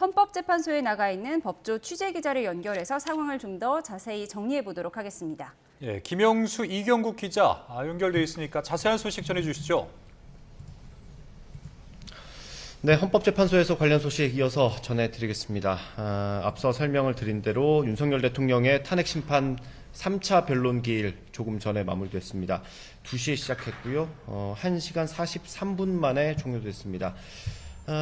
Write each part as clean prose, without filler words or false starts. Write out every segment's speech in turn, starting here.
헌법재판소에 나가 있는 법조 취재기자를 연결해서 상황을 좀 더 자세히 정리해 보도록 하겠습니다. 예, 김영수, 이경국 기자 연결돼 있으니까 자세한 소식 전해주시죠. 네, 헌법재판소에서 관련 소식 이어서 전해드리겠습니다. 앞서 설명을 드린 대로 윤석열 대통령의 탄핵심판 3차 변론기일 조금 전에 마무리됐습니다. 2시에 시작했고요. 1시간 43분 만에 종료됐습니다.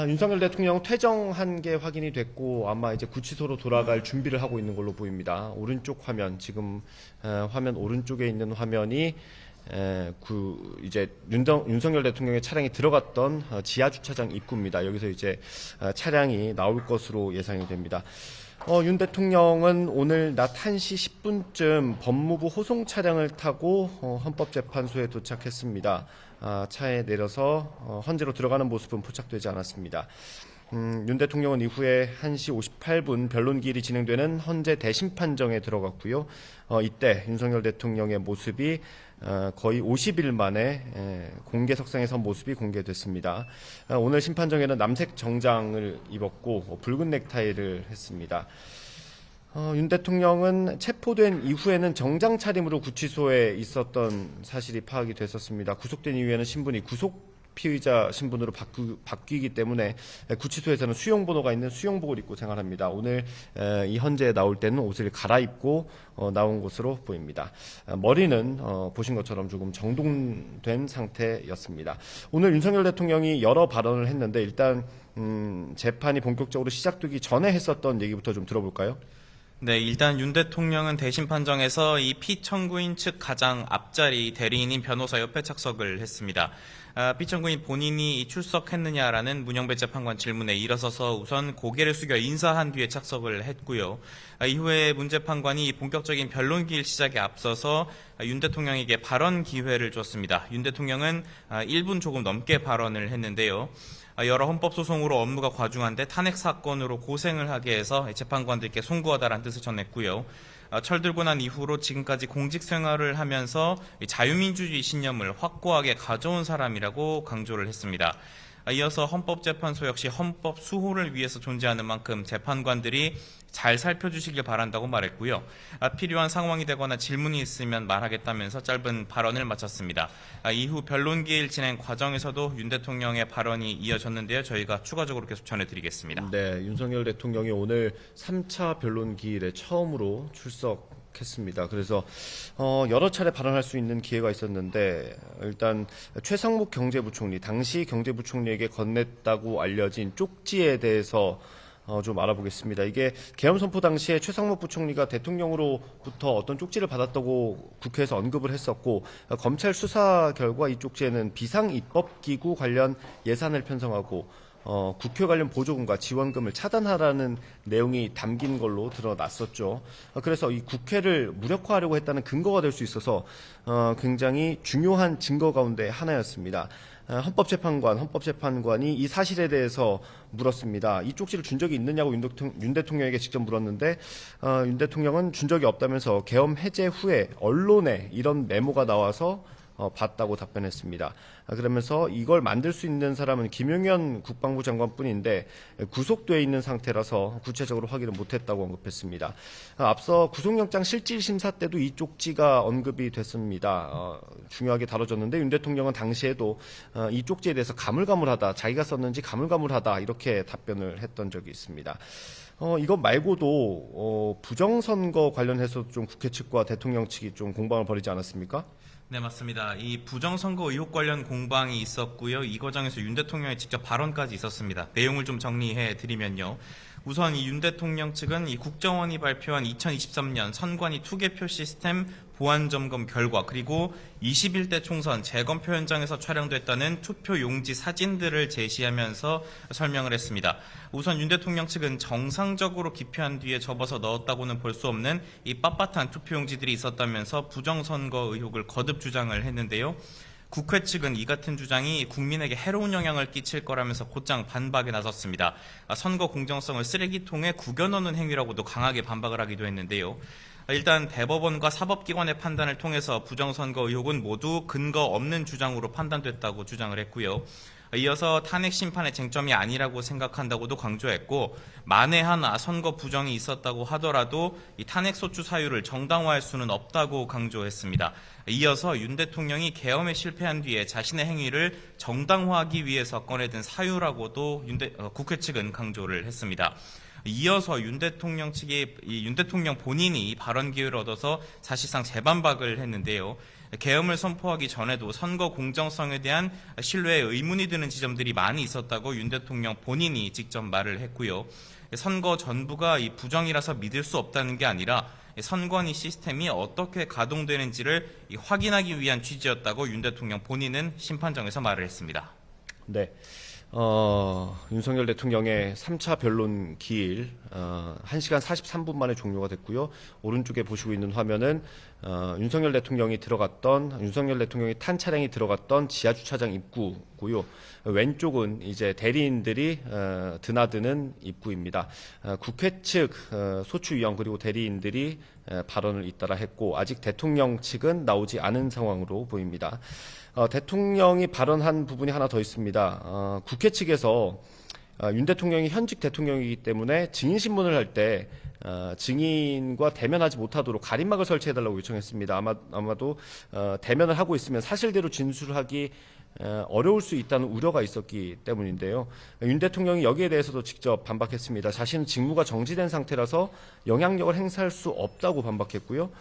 윤석열 대통령 퇴정한 게 확인이 됐고 아마 이제 구치소로 돌아갈 준비를 하고 있는 걸로 보입니다. 오른쪽 화면, 지금 화면 오른쪽에 있는 화면이 이제 윤석열 대통령의 차량이 들어갔던 지하 주차장 입구입니다. 여기서 이제 차량이 나올 것으로 예상이 됩니다. 윤 대통령은 오늘 낮 1시 10분쯤 법무부 호송 차량을 타고 헌법재판소에 도착했습니다. 차에 내려서 헌재로 들어가는 모습은 포착되지 않았습니다. 윤 대통령은 이후에 1시 58분 변론기일이 진행되는 헌재 대심판정에 들어갔고요. 이때 윤석열 대통령의 모습이 거의 50일 만에 공개석상에 선 모습이 공개됐습니다. 오늘 심판정에는 남색 정장을 입었고 붉은 넥타이를 했습니다. 윤 대통령은 체포된 이후에는 정장 차림으로 구치소에 있었던 사실이 파악이 됐었습니다. 구속된 이후에는 신분이 구속 피의자 신분으로 바뀌기 때문에 구치소에서는 수용번호가 있는 수용복을 입고 생활합니다. 오늘 이 헌재에 나올 때는 옷을 갈아입고 나온 것으로 보입니다. 머리는 보신 것처럼 조금 정돈된 상태였습니다. 오늘 윤석열 대통령이 여러 발언을 했는데 일단 재판이 본격적으로 시작되기 전에 했었던 얘기부터 좀 들어볼까요? 네, 일단 윤 대통령은 대심판정에서 이 피청구인 측 가장 앞자리 대리인인 변호사 옆에 착석을 했습니다. 피청구인 본인이 출석했느냐라는 문영배 재판관 질문에 일어서서 우선 고개를 숙여 인사한 뒤에 착석을 했고요. 이후에 문 재판관이 본격적인 변론기일 시작에 앞서서 윤 대통령에게 발언 기회를 줬습니다. 윤 대통령은 1분 조금 넘게 발언을 했는데요. 여러 헌법소송으로 업무가 과중한데 탄핵 사건으로 고생을 하게 해서 재판관들께 송구하다라는 뜻을 전했고요. 철들고 난 이후로 지금까지 공직 생활을 하면서 자유민주주의 신념을 확고하게 가져온 사람이라고 강조를 했습니다. 이어서 헌법재판소 역시 헌법 수호를 위해서 존재하는 만큼 재판관들이 잘 살펴주시길 바란다고 말했고요. 필요한 상황이 되거나 질문이 있으면 말하겠다면서 짧은 발언을 마쳤습니다. 이후 변론기일 진행 과정에서도 윤 대통령의 발언이 이어졌는데요. 저희가 추가적으로 계속 전해드리겠습니다. 네, 윤석열 대통령이 오늘 3차 변론기일에 처음으로 출석했습니다. 그래서 여러 차례 발언할 수 있는 기회가 있었는데 일단 최상목 경제부총리, 당시 경제부총리에게 건넸다고 알려진 쪽지에 대해서 좀 알아보겠습니다. 이게 계엄선포 당시에 최상목 부총리가 대통령으로부터 어떤 쪽지를 받았다고 국회에서 언급을 했었고 검찰 수사 결과 이 쪽지에는 비상입법기구 관련 예산을 편성하고 국회 관련 보조금과 지원금을 차단하라는 내용이 담긴 걸로 드러났었죠. 그래서 이 국회를 무력화하려고 했다는 근거가 될 수 있어서 굉장히 중요한 증거 가운데 하나였습니다. 헌법재판관이 이 사실에 대해서 물었습니다. 이 쪽지를 준 적이 있느냐고 윤 대통령에게 직접 물었는데 윤 대통령은 준 적이 없다면서 계엄 해제 후에 언론에 이런 메모가 나와서 봤다고 답변했습니다. 그러면서 이걸 만들 수 있는 사람은 김용현 국방부 장관뿐인데 구속되어 있는 상태라서 구체적으로 확인을 못했다고 언급했습니다. 앞서 구속영장 실질심사 때도 이 쪽지가 언급이 됐습니다. 중요하게 다뤄졌는데 윤 대통령은 당시에도 이 쪽지에 대해서 가물가물하다, 자기가 썼는지 가물가물하다 이렇게 답변을 했던 적이 있습니다. 이것 말고도 부정선거 관련해서 좀 국회 측과 대통령 측이 좀 공방을 벌이지 않았습니까? 네, 맞습니다. 이 부정선거 의혹 관련 공방이 있었고요. 이 과정에서 윤 대통령의 직접 발언까지 있었습니다. 내용을 좀 정리해 드리면요. 우선 이 윤 대통령 측은 이 국정원이 발표한 2023년 선관위 투개표 시스템 보안 점검 결과 그리고 21대 총선 재검표 현장에서 촬영됐다는 투표 용지 사진들을 제시하면서 설명을 했습니다. 우선 윤 대통령 측은 정상적으로 기표한 뒤에 접어서 넣었다고는 볼 수 없는 이 빳빳한 투표 용지들이 있었다면서 부정선거 의혹을 거듭 주장을 했는데요. 국회 측은 이 같은 주장이 국민에게 해로운 영향을 끼칠 거라면서 곧장 반박에 나섰습니다. 선거 공정성을 쓰레기통에 구겨 넣는 행위라고도 강하게 반박을 하기도 했는데요. 일단 대법원과 사법기관의 판단을 통해서 부정선거 의혹은 모두 근거 없는 주장으로 판단됐다고 주장을 했고요. 이어서 탄핵 심판의 쟁점이 아니라고 생각한다고도 강조했고, 만에 하나 선거 부정이 있었다고 하더라도 이 탄핵 소추 사유를 정당화할 수는 없다고 강조했습니다. 이어서 윤 대통령이 계엄에 실패한 뒤에 자신의 행위를 정당화하기 위해서 꺼내든 사유라고도 국회 측은 강조를 했습니다. 이어서 윤 대통령 본인이 발언 기회를 얻어서 사실상 재반박을 했는데요. 계엄을 선포하기 전에도 선거 공정성에 대한 신뢰에 의문이 드는 지점들이 많이 있었다고 윤 대통령 본인이 직접 말을 했고요. 선거 전부가 이 부정이라서 믿을 수 없다는 게 아니라 선관위 시스템이 어떻게 가동되는지를 확인하기 위한 취지였다고 윤 대통령 본인은 심판정에서 말을 했습니다. 네. 윤석열 대통령의 3차 변론 기일 1시간 43분 만에 종료가 됐고요. 오른쪽에 보시고 있는 화면은 윤석열 대통령이 탄 차량이 들어갔던 지하 주차장 입구고요. 왼쪽은 이제 대리인들이 드나드는 입구입니다. 국회 측 소추위원 그리고 대리인들이 발언을 잇따라 했고 아직 대통령 측은 나오지 않은 상황으로 보입니다. 대통령이 발언한 부분이 하나 더 있습니다. 국회 측에서 윤 대통령이 현직 대통령이기 때문에 증인신문을 할 때 증인과 대면하지 못하도록 가림막을 설치해달라고 요청했습니다. 아마도 대면을 하고 있으면 사실대로 진술하기 어려울 수 있다는 우려가 있었기 때문인데요. 윤 대통령이 여기에 대해서도 직접 반박했습니다. 자신은 직무가 정지된 상태라서 영향력을 행사할 수 없다고 반박했고요.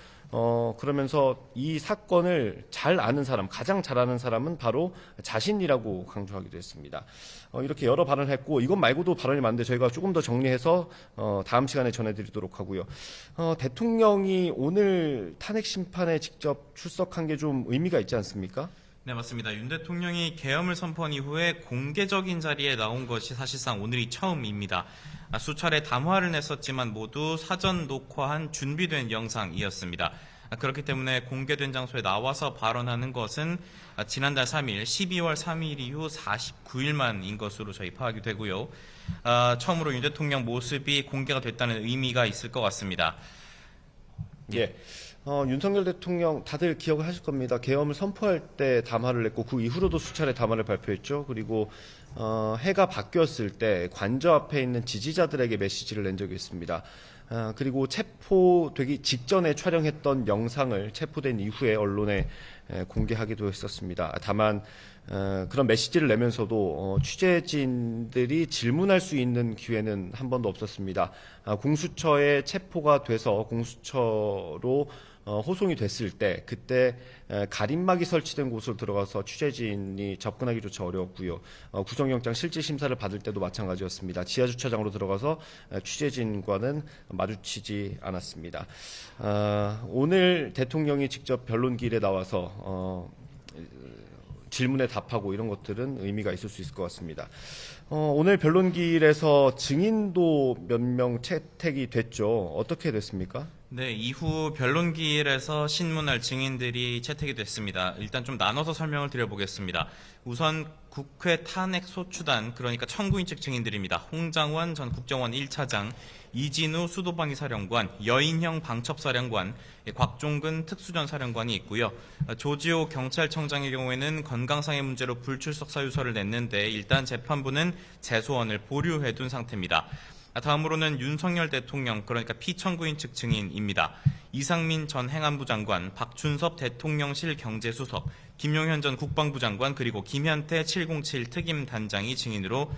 그러면서 이 사건을 잘 아는 사람, 가장 잘 아는 사람은 바로 자신이라고 강조하기도 했습니다. 이렇게 여러 발언을 했고 이것 말고도 발언이 많은데 저희가 조금 더 정리해서 다음 시간에 전해드리도록 하고요. 대통령이 오늘 탄핵 심판에 직접 출석한 게 좀 의미가 있지 않습니까? 네, 맞습니다. 윤 대통령이 계엄을 선포한 이후에 공개적인 자리에 나온 것이 사실상 오늘이 처음입니다. 수차례 담화를 냈었지만 모두 사전 녹화한 준비된 영상이었습니다. 그렇기 때문에 공개된 장소에 나와서 발언하는 것은 지난달 3일, 12월 3일 이후 49일 만인 것으로 저희 파악이 되고요. 처음으로 윤 대통령 모습이 공개가 됐다는 의미가 있을 것 같습니다. 예. 윤석열 대통령 다들 기억을 하실 겁니다. 계엄을 선포할 때 담화를 냈고 그 이후로도 수차례 담화를 발표했죠. 그리고 해가 바뀌었을 때 관저 앞에 있는 지지자들에게 메시지를 낸 적이 있습니다. 그리고 체포되기 직전에 촬영했던 영상을 체포된 이후에 언론에 공개하기도 했었습니다. 다만 그런 메시지를 내면서도 취재진들이 질문할 수 있는 기회는 한 번도 없었습니다. 공수처에 체포가 돼서 공수처로 호송이 됐을 때 그때 가림막이 설치된 곳으로 들어가서 취재진이 접근하기조차 어려웠고요. 구속영장 실질심사를 받을 때도 마찬가지였습니다. 지하주차장으로 들어가서 취재진과는 마주치지 않았습니다. 오늘 대통령이 직접 변론기일에 나와서 질문에 답하고 이런 것들은 의미가 있을 수 있을 것 같습니다. 오늘 변론기일에서 증인도 몇 명 채택이 됐죠. 어떻게 됐습니까? 네, 이후 변론기일에서 신문할 증인들이 채택이 됐습니다. 일단 좀 나눠서 설명을 드려보겠습니다. 우선 국회 탄핵 소추단, 그러니까 청구인 측 증인들입니다. 홍장원 전 국정원 1차장, 이진우 수도방위 사령관, 여인형 방첩사령관, 곽종근 특수전 사령관이 있고요. 조지호 경찰청장의 경우에는 건강상의 문제로 불출석 사유서를 냈는데 일단 재판부는 재소원을 보류해둔 상태입니다. 다음으로는 윤석열 대통령, 그러니까 피청구인 측 증인입니다. 이상민 전 행안부 장관, 박준섭 대통령실 경제수석, 김용현 전 국방부 장관, 그리고 김현태 707 특임단장이 증인으로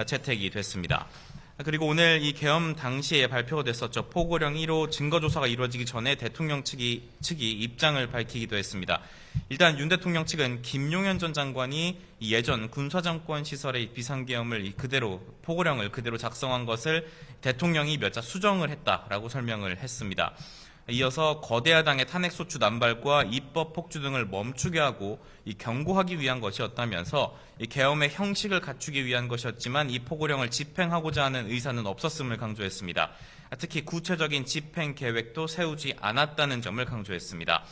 채택이 됐습니다. 그리고 오늘 이 계엄 당시에 발표가 됐었죠. 포고령 1호 증거조사가 이루어지기 전에 대통령 측이 입장을 밝히기도 했습니다. 일단 윤 대통령 측은 김용현 전 장관이 예전 군사정권 시설의 비상계엄을 포고령을 그대로 작성한 것을 대통령이 몇 자 수정을 했다라고 설명을 했습니다. 이어서 거대 야당의 탄핵소추 남발과 입법 폭주 등을 멈추게 하고 경고하기 위한 것이었다면서 계엄의 형식을 갖추기 위한 것이었지만 이 포고령을 집행하고자 하는 의사는 없었음을 강조했습니다. 특히 구체적인 집행 계획도 세우지 않았다는 점을 강조했습니다.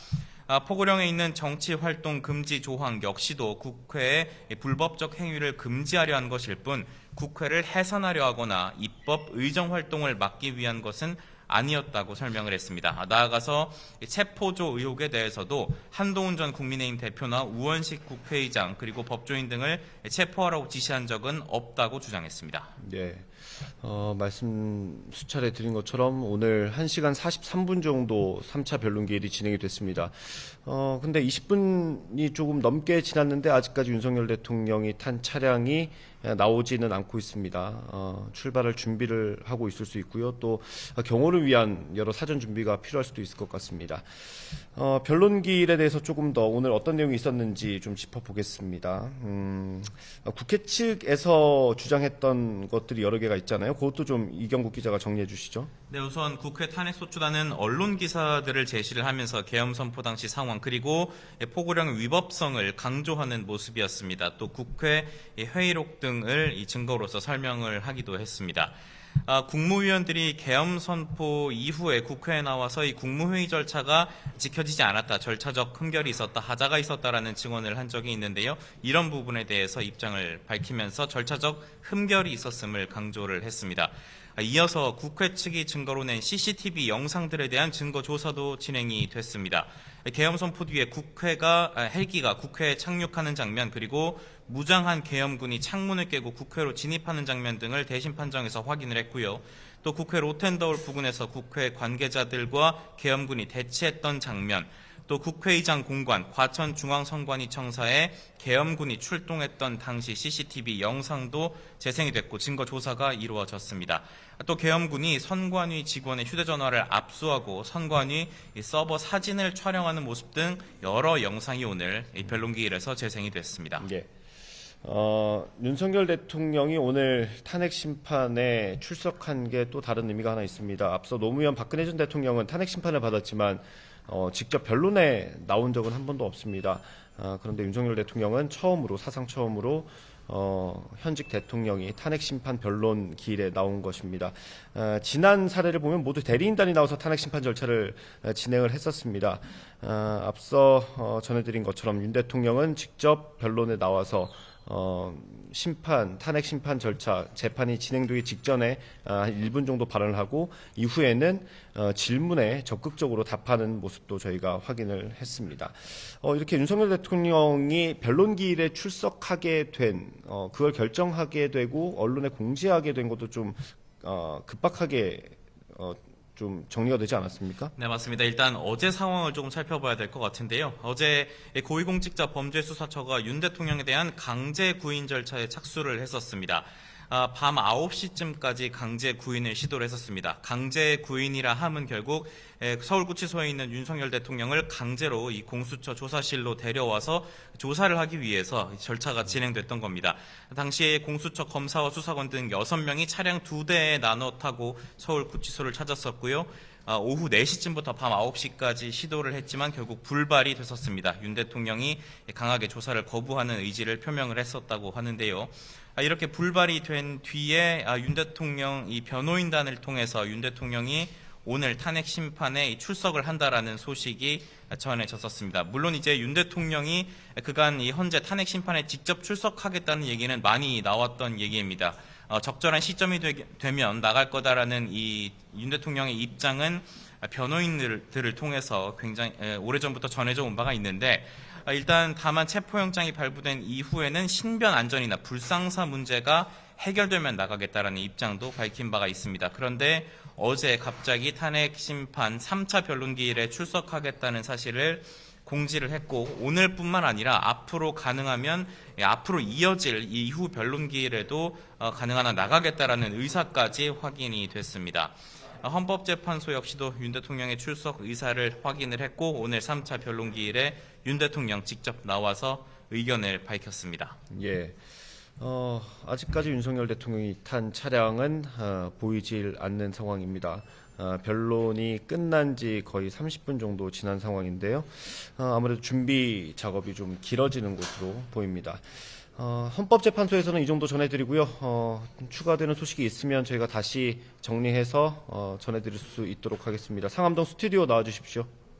포고령에 있는 정치활동 금지 조항 역시도 국회의 불법적 행위를 금지하려 한 것일 뿐 국회를 해산하려 하거나 입법 의정활동을 막기 위한 것은 아니었다고 설명을 했습니다. 나아가서 체포조 의혹에 대해서도 한동훈 전 국민의힘 대표나 우원식 국회의장 그리고 법조인 등을 체포하라고 지시한 적은 없다고 주장했습니다. 네. 말씀 수차례 드린 것처럼 오늘 1시간 43분 정도 3차 변론기일이 진행이 됐습니다. 근데 20분이 조금 넘게 지났는데 아직까지 윤석열 대통령이 탄 차량이 나오지는 않고 있습니다. 출발할 준비를 하고 있을 수 있고요. 또 경호를 위한 여러 사전 준비가 필요할 수도 있을 것 같습니다. 변론기일에 대해서 조금 더 오늘 어떤 내용이 있었는지 좀 짚어보겠습니다. 국회 측에서 주장했던 것들이 여러 개가 있잖아요. 그것도 좀 이경국 기자가 정리해 주시죠. 네, 우선 국회 탄핵소추단은 언론 기사들을 제시를 하면서 계엄 선포 당시 상황 그리고 포고령 위법성을 강조하는 모습이었습니다. 또 국회 회의록 등을 이 증거로서 설명을 하기도 했습니다. 국무위원들이 계엄 선포 이후에 국회에 나와서 이 국무회의 절차가 지켜지지 않았다, 절차적 흠결이 있었다, 하자가 있었다라는 증언을 한 적이 있는데요. 이런 부분에 대해서 입장을 밝히면서 절차적 흠결이 있었음을 강조를 했습니다. 이어서 국회 측이 증거로 낸 CCTV 영상들에 대한 증거 조사도 진행이 됐습니다. 계엄 선포 뒤에 헬기가 국회에 착륙하는 장면 그리고 무장한 계엄군이 창문을 깨고 국회로 진입하는 장면 등을 대신 판정에서 확인을 했고요. 또 국회 로텐더홀 부근에서 국회 관계자들과 계엄군이 대치했던 장면, 또 국회의장 공관, 과천중앙선관위 청사에 계엄군이 출동했던 당시 CCTV 영상도 재생이 됐고 증거 조사가 이루어졌습니다. 또 계엄군이 선관위 직원의 휴대전화를 압수하고 선관위 서버 사진을 촬영하는 모습 등 여러 영상이 오늘 변론기일에서 재생이 됐습니다. 예. 윤석열 대통령이 오늘 탄핵 심판에 출석한 게 또 다른 의미가 하나 있습니다. 앞서 노무현 박근혜 전 대통령은 탄핵 심판을 받았지만 직접 변론에 나온 적은 한 번도 없습니다. 그런데 윤석열 대통령은 사상 처음으로 현직 대통령이 탄핵 심판 변론 기일에 나온 것입니다. 지난 사례를 보면 모두 대리인단이 나와서 탄핵 심판 절차를 진행을 했었습니다. 앞서 전해드린 것처럼 윤 대통령은 직접 변론에 나와서 탄핵 심판 절차, 재판이 진행되기 직전에 한 1분 정도 발언을 하고 이후에는 질문에 적극적으로 답하는 모습도 저희가 확인을 했습니다. 이렇게 윤석열 대통령이 변론기일에 출석하게 된, 그걸 결정하게 되고 언론에 공지하게 된 것도 좀 급박하게 좀 정리가 되지 않았습니까? 네, 맞습니다. 일단 어제 상황을 조금 살펴봐야 될 것 같은데요. 어제 고위공직자 범죄수사처가 윤 대통령에 대한 강제 구인 절차에 착수를 했었습니다. 밤 9시쯤까지 강제 구인을 시도를 했었습니다. 강제 구인이라 함은 결국 서울구치소에 있는 윤석열 대통령을 강제로 이 공수처 조사실로 데려와서 조사를 하기 위해서 절차가 진행됐던 겁니다. 당시에 공수처 검사와 수사관 등 6명이 차량 2대에 나눠 타고 서울구치소를 찾았었고요. 오후 4시쯤부터 밤 9시까지 시도를 했지만 결국 불발이 됐었습니다. 윤 대통령이 강하게 조사를 거부하는 의지를 표명을 했었다고 하는데요. 이렇게 불발이 된 뒤에 윤 대통령 이 변호인단을 통해서 윤 대통령이 오늘 탄핵 심판에 출석을 한다라는 소식이 전해졌었습니다. 물론 이제 윤 대통령이 그간 현재 탄핵 심판에 직접 출석하겠다는 얘기는 많이 나왔던 얘기입니다. 적절한 시점이 되면 나갈 거다라는 이 윤 대통령의 입장은 변호인들을 통해서 굉장히 오래전부터 전해져 온 바가 있는데 일단 다만 체포영장이 발부된 이후에는 신변 안전이나 불상사 문제가 해결되면 나가겠다라는 입장도 밝힌 바가 있습니다. 그런데 어제 갑자기 탄핵 심판 3차 변론기일에 출석하겠다는 사실을 공지를 했고 오늘뿐만 아니라 앞으로 가능하면 앞으로 이어질 이후 변론기일에도 가능한 한 나가겠다라는 의사까지 확인이 됐습니다. 헌법재판소 역시도 윤 대통령의 출석 의사를 확인을 했고 오늘 3차 변론기일에 윤 대통령 직접 나와서 의견을 밝혔습니다. 예. 아직까지 윤석열 대통령이 탄 차량은 보이질 않는 상황입니다. 변론이 끝난 지 거의 30분 정도 지난 상황인데요. 아무래도 준비 작업이 좀 길어지는 것으로 보입니다. 헌법재판소에서는 이 정도 전해드리고요. 추가되는 소식이 있으면 저희가 다시 정리해서 전해드릴 수 있도록 하겠습니다. 상암동 스튜디오 나와주십시오.